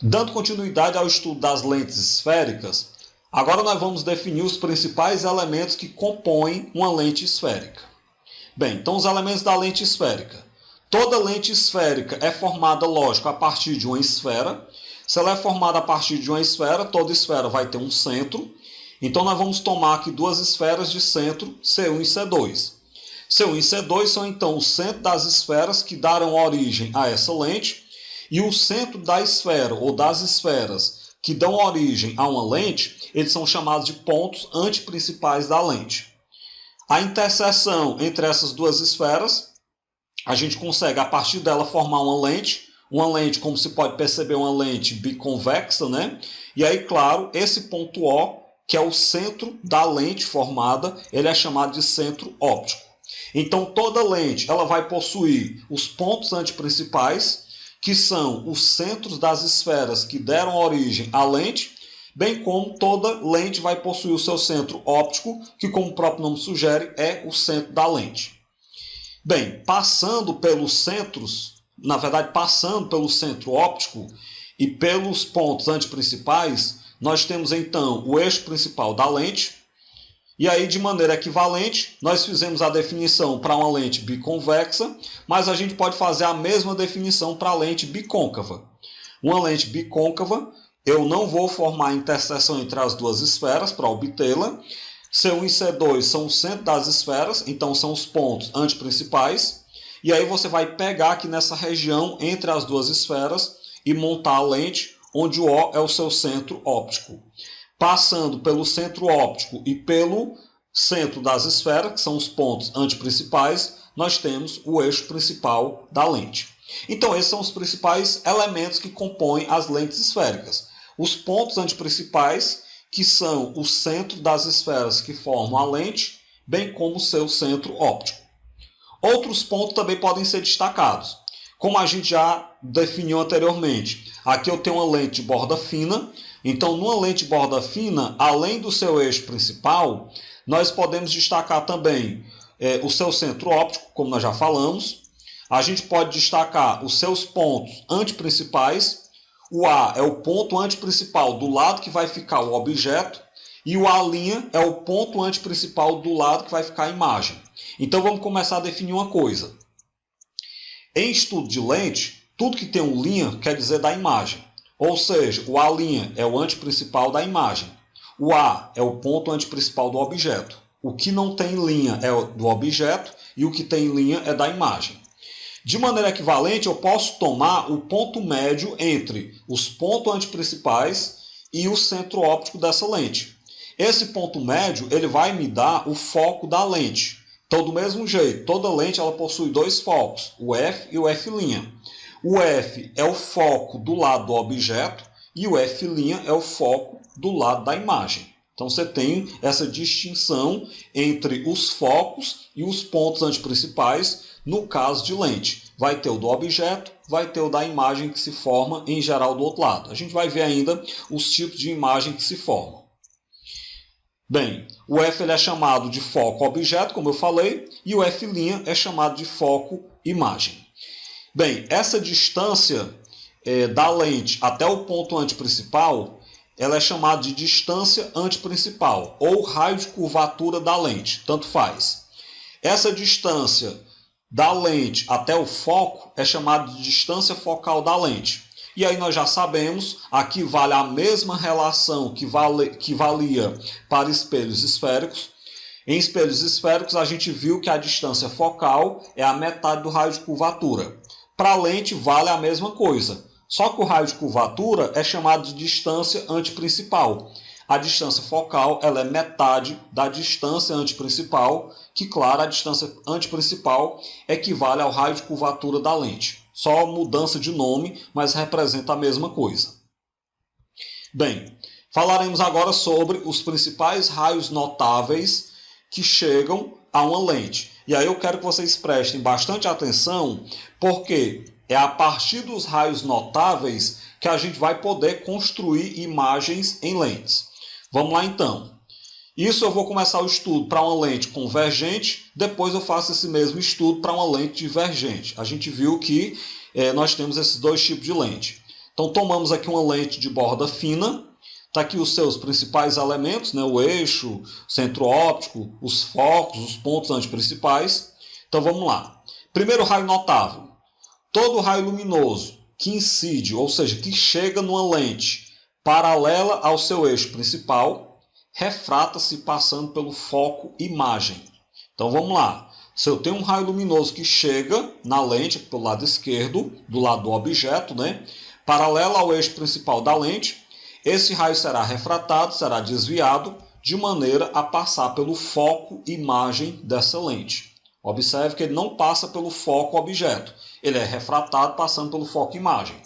Dando continuidade ao estudo das lentes esféricas, agora nós vamos definir os principais elementos que compõem uma lente esférica. Bem, então os elementos da lente esférica. Toda lente esférica é formada, lógico, a partir de uma esfera. Se ela é formada a partir de uma esfera, toda esfera vai ter um centro. Então nós vamos tomar aqui duas esferas de centro, C1 e C2. C1 e C2 são então o centro das esferas que darão origem a essa lente. E o centro da esfera ou das esferas que dão origem a uma lente, eles são chamados de pontos antiprincipais da lente. A interseção entre essas duas esferas, a gente consegue a partir dela formar uma lente, como se pode perceber, uma lente biconvexa, né? E aí, claro, esse ponto O, que é o centro da lente formada, ele é chamado de centro óptico. Então, toda lente ela vai possuir os pontos antiprincipais, que são os centros das esferas que deram origem à lente, bem como toda lente vai possuir o seu centro óptico, que, como o próprio nome sugere, é o centro da lente. Bem, passando pelos centros, na verdade, passando pelo centro óptico e pelos pontos antiprincipais, nós temos então o eixo principal da lente. E aí, de maneira equivalente, nós fizemos a definição para uma lente biconvexa, mas a gente pode fazer a mesma definição para a lente bicôncava. Uma lente bicôncava, eu não vou formar interseção entre as duas esferas para obtê-la. C1 e C2 são o centro das esferas, então são os pontos antiprincipais. E aí você vai pegar aqui nessa região entre as duas esferas e montar a lente, onde o O é o seu centro óptico. Passando pelo centro óptico e pelo centro das esferas, que são os pontos antiprincipais, nós temos o eixo principal da lente. Então, esses são os principais elementos que compõem as lentes esféricas. Os pontos antiprincipais, que são o centro das esferas que formam a lente, bem como o seu centro óptico. Outros pontos também podem ser destacados. Como a gente já definiu anteriormente, aqui eu tenho uma lente de borda fina. Então, numa lente de borda fina, além do seu eixo principal, nós podemos destacar também o seu centro óptico, como nós já falamos. A gente pode destacar os seus pontos antiprincipais. O A é o ponto antiprincipal do lado que vai ficar o objeto. E o A' é o ponto antiprincipal do lado que vai ficar a imagem. Então, vamos começar a definir uma coisa. Em estudo de lente, tudo que tem um linha quer dizer da imagem. Ou seja, o A' é o antiprincipal da imagem. O A é o ponto antiprincipal do objeto. O que não tem linha é do objeto e o que tem linha é da imagem. De maneira equivalente, eu posso tomar o ponto médio entre os pontos antiprincipais e o centro óptico dessa lente. Esse ponto médio ele vai me dar o foco da lente. Então, do mesmo jeito, toda lente ela possui dois focos, o F e o F'. O F é o foco do lado do objeto e o F' é o foco do lado da imagem. Então você tem essa distinção entre os focos e os pontos antiprincipais no caso de lente. Vai ter o do objeto, vai ter o da imagem que se forma em geral do outro lado. A gente vai ver ainda os tipos de imagem que se formam. Bem, o F ele é chamado de foco objeto, como eu falei, e o F' é chamado de foco imagem. Bem, essa distância da lente até o ponto antiprincipal, ela é chamada de distância antiprincipal, ou raio de curvatura da lente, tanto faz. Essa distância da lente até o foco é chamada de distância focal da lente. E aí nós já sabemos, aqui vale a mesma relação que valia para espelhos esféricos. Em espelhos esféricos a gente viu que a distância focal é a metade do raio de curvatura. Para a lente vale a mesma coisa, só que o raio de curvatura é chamado de distância antiprincipal. A distância focal ela é metade da distância antiprincipal, que, claro, a distância antiprincipal equivale ao raio de curvatura da lente. Só mudança de nome, mas representa a mesma coisa. Bem, falaremos agora sobre os principais raios notáveis que chegam a uma lente. E aí eu quero que vocês prestem bastante atenção, porque é a partir dos raios notáveis que a gente vai poder construir imagens em lentes. Vamos lá então. Isso eu vou começar o estudo para uma lente convergente, depois eu faço esse mesmo estudo para uma lente divergente. A gente viu que nós temos esses dois tipos de lente. Então tomamos aqui uma lente de borda fina, está aqui os seus principais elementos, né? O eixo, centro óptico, os focos, os pontos antiprincipais. Então vamos lá. Primeiro raio notável. Todo raio luminoso que incide, ou seja, que chega numa lente paralela ao seu eixo principal, refrata-se passando pelo foco imagem. Então vamos lá. Se eu tenho um raio luminoso que chega na lente, pelo lado esquerdo, do lado do objeto, né? Paralelo ao eixo principal da lente, esse raio será refratado, será desviado, de maneira a passar pelo foco imagem dessa lente. Observe que ele não passa pelo foco objeto, ele é refratado passando pelo foco imagem.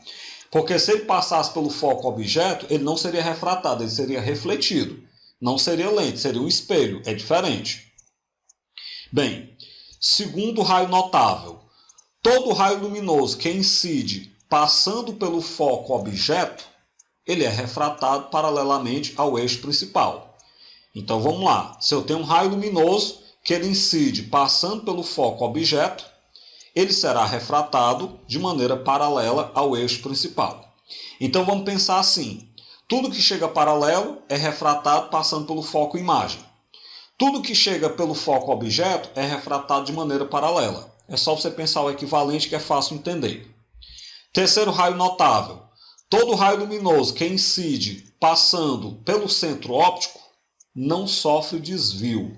Porque se ele passasse pelo foco objeto, ele não seria refratado, ele seria refletido. Não seria lente, seria um espelho, é diferente. Bem, segundo raio notável, todo raio luminoso que incide passando pelo foco objeto, ele é refratado paralelamente ao eixo principal. Então vamos lá, se eu tenho um raio luminoso que ele incide passando pelo foco objeto, ele será refratado de maneira paralela ao eixo principal. Então vamos pensar assim, tudo que chega paralelo é refratado passando pelo foco imagem. Tudo que chega pelo foco objeto é refratado de maneira paralela. É só você pensar o equivalente que é fácil entender. Terceiro raio notável. Todo raio luminoso que incide passando pelo centro óptico não sofre desvio.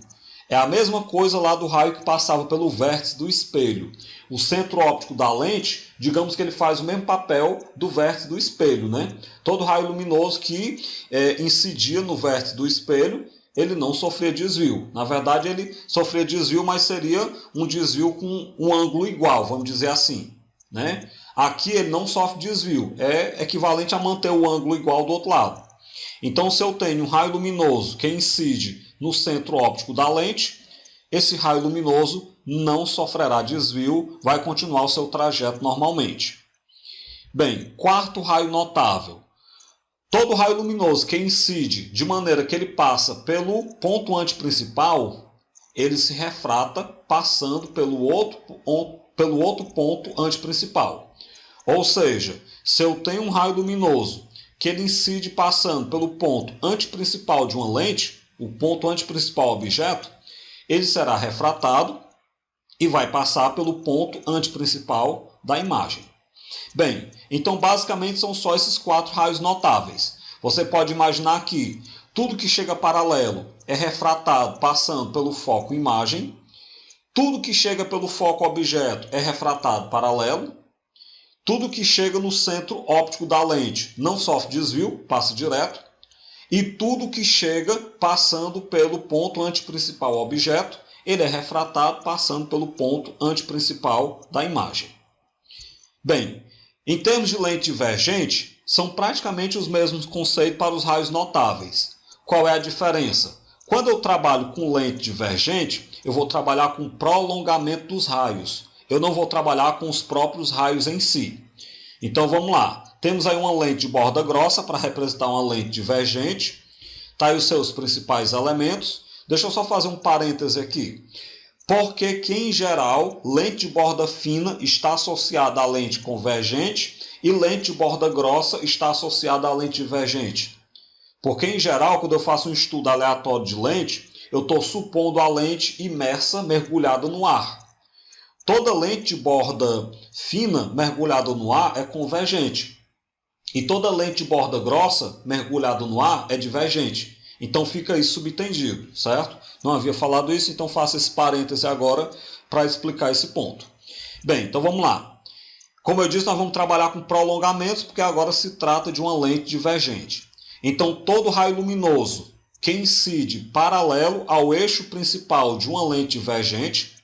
É a mesma coisa lá do raio que passava pelo vértice do espelho. O centro óptico da lente, digamos que ele faz o mesmo papel do vértice do espelho, né? Todo raio luminoso que incidia no vértice do espelho, ele não sofria desvio. Na verdade, ele sofria desvio, mas seria um desvio com um ângulo igual, vamos dizer assim, né? Aqui ele não sofre desvio, é equivalente a manter o ângulo igual do outro lado. Então, se eu tenho um raio luminoso que incide no centro óptico da lente, esse raio luminoso não sofrerá desvio, vai continuar o seu trajeto normalmente. Bem, quarto raio notável. Todo raio luminoso que incide de maneira que ele passa pelo ponto antiprincipal, ele se refrata passando pelo outro ponto antiprincipal. Ou seja, se eu tenho um raio luminoso que ele incide passando pelo ponto antiprincipal de uma lente, o ponto antiprincipal objeto, ele será refratado e vai passar pelo ponto antiprincipal da imagem. Bem, então basicamente são só esses 4 raios notáveis. Você pode imaginar que tudo que chega paralelo é refratado passando pelo foco imagem, tudo que chega pelo foco objeto é refratado paralelo, tudo que chega no centro óptico da lente não sofre desvio, passa direto, e tudo que chega passando pelo ponto antiprincipal objeto, ele é refratado passando pelo ponto antiprincipal da imagem. Bem, em termos de lente divergente, são praticamente os mesmos conceitos para os raios notáveis. Qual é a diferença? Quando eu trabalho com lente divergente, eu vou trabalhar com prolongamento dos raios. Eu não vou trabalhar com os próprios raios em si. Então vamos lá. Temos aí uma lente de borda grossa para representar uma lente divergente. Está aí os seus principais elementos. Deixa eu só fazer um parêntese aqui. Porque que, em geral, lente de borda fina está associada à lente convergente e lente de borda grossa está associada à lente divergente. Porque, em geral, quando eu faço um estudo aleatório de lente, eu estou supondo a lente imersa, mergulhada no ar. Toda lente de borda fina, mergulhada no ar, é convergente. E toda lente de borda grossa, mergulhada no ar, é divergente. Então fica aí subentendido, certo? Não havia falado isso, então faço esse parêntese agora para explicar esse ponto. Bem, então vamos lá. Como eu disse, nós vamos trabalhar com prolongamentos, porque agora se trata de uma lente divergente. Então todo raio luminoso que incide paralelo ao eixo principal de uma lente divergente,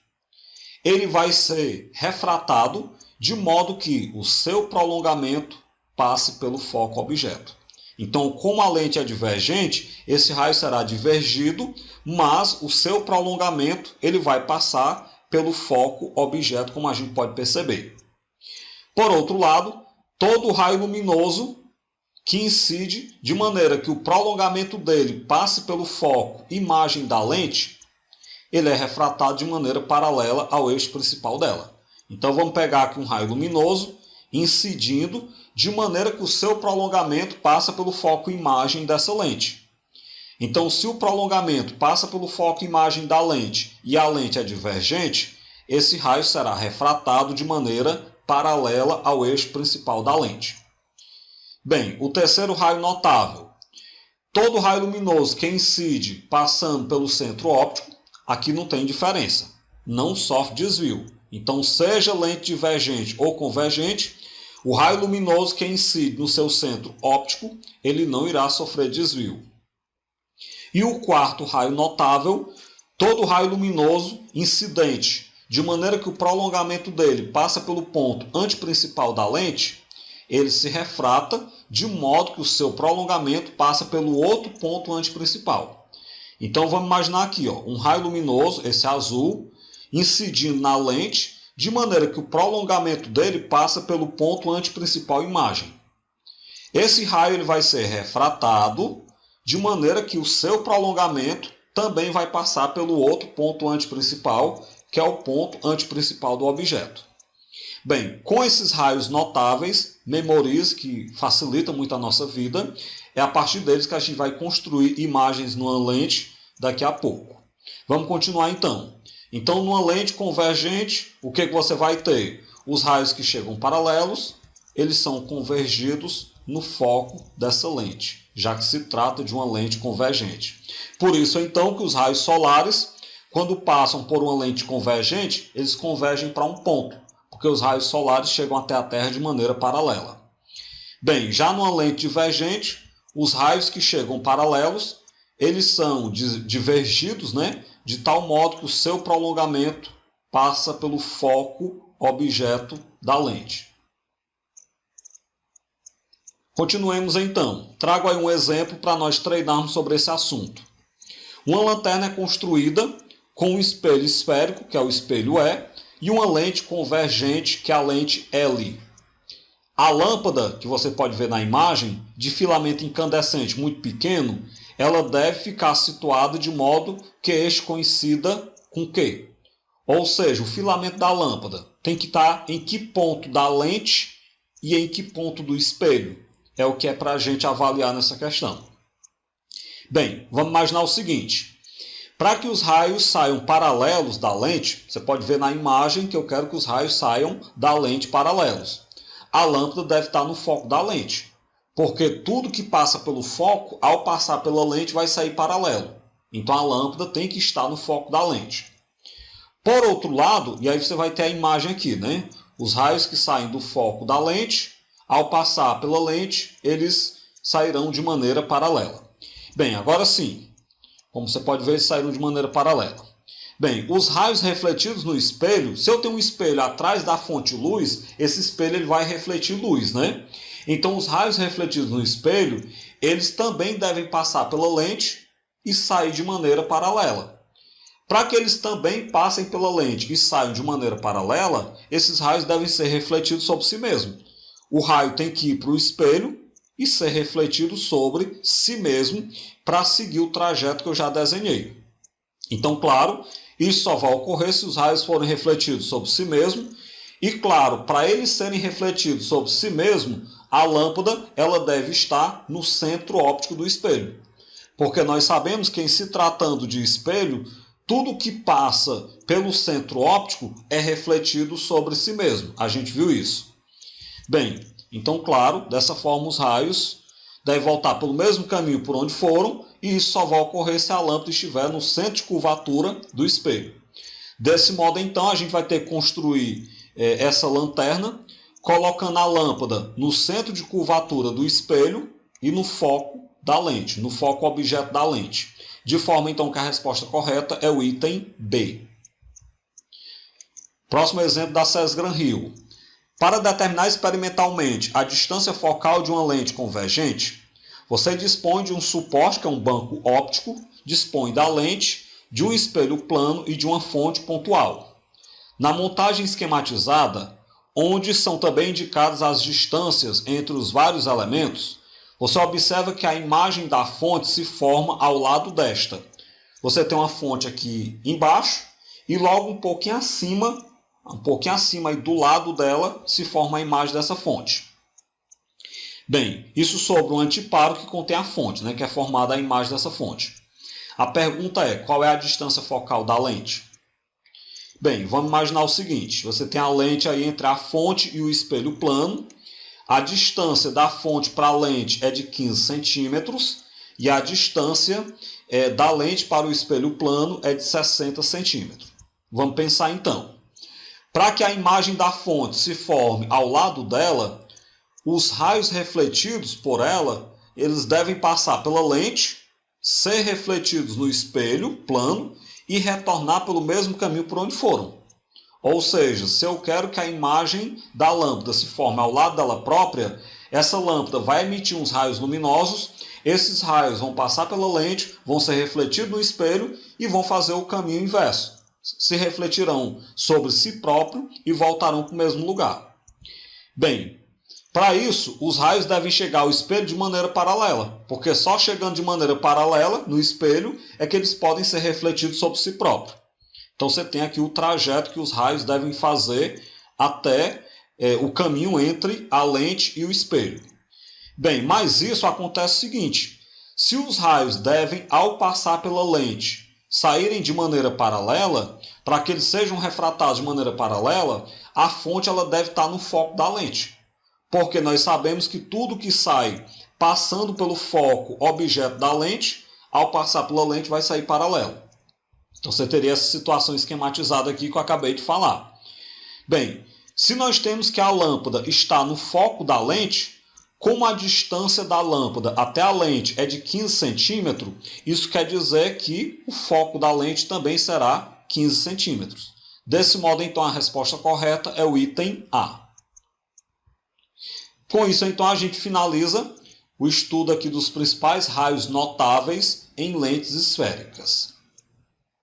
ele vai ser refratado de modo que o seu prolongamento passe pelo foco objeto. Então, como a lente é divergente, esse raio será divergido, mas o seu prolongamento ele vai passar pelo foco objeto, como a gente pode perceber. Por outro lado, todo raio luminoso que incide de maneira que o prolongamento dele passe pelo foco imagem da lente, ele é refratado de maneira paralela ao eixo principal dela. Então vamos pegar aqui um raio luminoso incidindo de maneira que o seu prolongamento passa pelo foco imagem dessa lente. Então, se o prolongamento passa pelo foco imagem da lente e a lente é divergente, esse raio será refratado de maneira paralela ao eixo principal da lente. Bem, o terceiro raio notável. Todo raio luminoso que incide passando pelo centro óptico, aqui não tem diferença, não sofre desvio. Então, seja lente divergente ou convergente, o raio luminoso que incide no seu centro óptico, ele não irá sofrer desvio. E o quarto raio notável, todo raio luminoso incidente, de maneira que o prolongamento dele passa pelo ponto antiprincipal da lente, ele se refrata de modo que o seu prolongamento passa pelo outro ponto antiprincipal. Então vamos imaginar aqui, um raio luminoso, esse azul, incidindo na lente, de maneira que o prolongamento dele passa pelo ponto antiprincipal imagem. Esse raio ele vai ser refratado de maneira que o seu prolongamento também vai passar pelo outro ponto antiprincipal, que é o ponto antiprincipal do objeto. Bem, com esses raios notáveis, memorize que facilita muito a nossa vida, é a partir deles que a gente vai construir imagens numa lente daqui a pouco. Vamos continuar então. Então, numa lente convergente, o que você vai ter? Os raios que chegam paralelos, eles são convergidos no foco dessa lente, já que se trata de uma lente convergente. Por isso, então, que os raios solares, quando passam por uma lente convergente, eles convergem para um ponto, porque os raios solares chegam até a Terra de maneira paralela. Bem, já numa lente divergente, os raios que chegam paralelos, eles são divergidos, de tal modo que o seu prolongamento passa pelo foco objeto da lente. Continuemos então. Trago aí um exemplo para nós treinarmos sobre esse assunto. Uma lanterna é construída com um espelho esférico, que é o espelho E, e uma lente convergente, que é a lente L. A lâmpada, que você pode ver na imagem, de filamento incandescente muito pequeno, ela deve ficar situada de modo que este coincida com Q. Ou seja, o filamento da lâmpada tem que estar em que ponto da lente e em que ponto do espelho. É o que é para a gente avaliar nessa questão. Bem, vamos imaginar o seguinte. Para que os raios saiam paralelos da lente, você pode ver na imagem que eu quero que os raios saiam da lente paralelos. A lâmpada deve estar no foco da lente, porque tudo que passa pelo foco, ao passar pela lente, vai sair paralelo. Então a lâmpada tem que estar no foco da lente. Por outro lado, e aí você vai ter a imagem aqui, os raios que saem do foco da lente, ao passar pela lente, eles sairão de maneira paralela. Bem, agora sim. Como você pode ver, eles saíram de maneira paralela. Bem, os raios refletidos no espelho, se eu tenho um espelho atrás da fonte de luz, esse espelho ele vai refletir luz, Então, os raios refletidos no espelho, eles também devem passar pela lente e sair de maneira paralela. Para que eles também passem pela lente e saiam de maneira paralela, esses raios devem ser refletidos sobre si mesmo. O raio tem que ir para o espelho e ser refletido sobre si mesmo para seguir o trajeto que eu já desenhei. Então, claro, isso só vai ocorrer se os raios forem refletidos sobre si mesmo. E, claro, para eles serem refletidos sobre si mesmo, a lâmpada ela deve estar no centro óptico do espelho. Porque nós sabemos que, em se tratando de espelho, tudo que passa pelo centro óptico é refletido sobre si mesmo. A gente viu isso. Bem, então, claro, dessa forma os raios devem voltar pelo mesmo caminho por onde foram, e isso só vai ocorrer se a lâmpada estiver no centro de curvatura do espelho. Desse modo, então, a gente vai ter que construir essa lanterna, colocando a lâmpada no centro de curvatura do espelho e no foco da lente, no foco objeto da lente. De forma, então, que a resposta correta é o item B. Próximo exemplo da César Granhill. Para determinar experimentalmente a distância focal de uma lente convergente, você dispõe de um suporte, que é um banco óptico, dispõe da lente, de um espelho plano e de uma fonte pontual. Na montagem esquematizada, onde são também indicadas as distâncias entre os vários elementos, você observa que a imagem da fonte se forma ao lado desta. Você tem uma fonte aqui embaixo e logo um pouquinho acima e do lado dela se forma a imagem dessa fonte. Bem, isso sobre o anteparo que contém a fonte, que é formada a imagem dessa fonte. A pergunta é, qual é a distância focal da lente? Bem, vamos imaginar o seguinte, você tem a lente aí entre a fonte e o espelho plano, a distância da fonte para a lente é de 15 centímetros e a distância da lente para o espelho plano é de 60 centímetros. Vamos pensar então. Para que a imagem da fonte se forme ao lado dela, os raios refletidos por ela, eles devem passar pela lente, ser refletidos no espelho plano e retornar pelo mesmo caminho por onde foram. Ou seja, se eu quero que a imagem da lâmpada se forme ao lado dela própria, essa lâmpada vai emitir uns raios luminosos, esses raios vão passar pela lente, vão ser refletidos no espelho e vão fazer o caminho inverso. Se refletirão sobre si próprio e voltarão para o mesmo lugar. Bem, para isso, os raios devem chegar ao espelho de maneira paralela, porque só chegando de maneira paralela no espelho é que eles podem ser refletidos sobre si próprio. Então você tem aqui o trajeto que os raios devem fazer até o caminho entre a lente e o espelho. Bem, mas isso acontece o seguinte, se os raios devem, ao passar pela lente, saírem de maneira paralela, para que eles sejam refratados de maneira paralela, a fonte ela deve estar no foco da lente. Porque nós sabemos que tudo que sai passando pelo foco objeto da lente, ao passar pela lente vai sair paralelo. Então você teria essa situação esquematizada aqui que eu acabei de falar. Bem, se nós temos que a lâmpada está no foco da lente, como a distância da lâmpada até a lente é de 15 centímetros, isso quer dizer que o foco da lente também será 15 centímetros. Desse modo, então, a resposta correta é o item A. Com isso, então, a gente finaliza o estudo aqui dos principais raios notáveis em lentes esféricas.